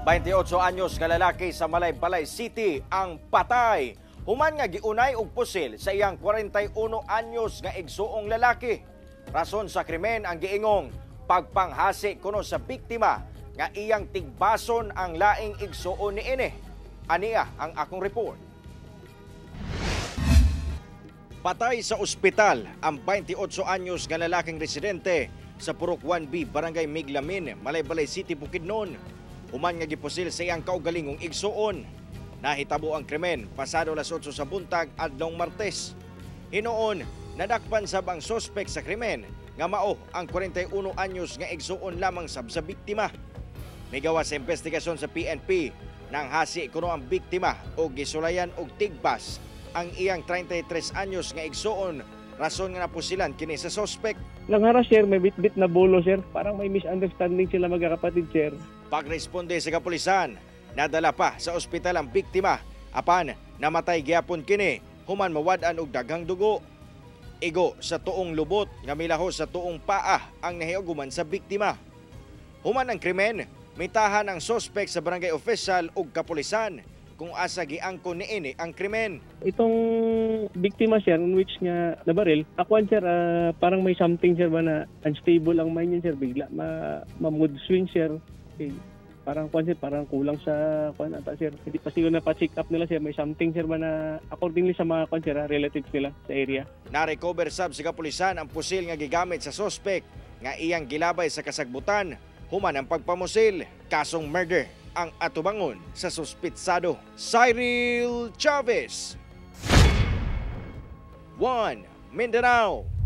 28 anyos nga lalaki sa Malaybalay City ang patay. Human nga giunay og pusil sa iyang 41 anyos nga igsuong lalaki. Rason sa krimen ang giingong pagpanghasi kuno sa biktima nga iyang tigbason ang laing igsuon niini. Aniya ang akong report. Patay sa ospital ang 28 anyos nga lalaking residente sa Purok 1B, Barangay Miglamin, Malaybalay City, Bukidnon. Human nga gipusil sa iyang kaugalingong igsuon. Nahitabo ang krimen pasado alas 8 sa buntag adlong Martes. Hinoon, nadakpan sab ang sospek sa krimen nga mao ang 41 anyos nga igsuon lamang sab sa biktima. Migawa sa investigasyon sa PNP nang hasi kuno ang biktima o gisulayan og tigbas ang iyang 33 anyos nga igsuon. Rason nga napusilan kini sa sospek. Langhara sir, may bit-bit na bolo sir. Parang may misunderstanding sila magkakapatid sir. Pagresponde sa kapulisan, nadala pa sa ospital ang biktima apan namatay gyapon kini human mawad-an og daghang dugo. Igo sa tuong lubot nga milaho sa tuong paa ang nahiuguman sa biktima. Human ang krimen, mitahan ang sospek sa barangay official ug kapulisan kung asa giangkon niini ang krimen. Itong biktima sir, in which nga nabaril, ako sir, parang may something sir ba na unstable ang mind niya sir, bigla ma-mood swing sir. Okay. Parang kulang sa ata sir. Hindi pa siguro na pa-check up nila sir, may something sir ba na accordingly sa mga relatives nila sa area. Na-recover sab sa kapulisan ang pusil nga gigamit sa sospek nga iyang gilabay sa kasagbutan human ang pagpamusil. Kasong murder ang atubangon sa suspitsado. Cyril Chavez, 1 Mindanao.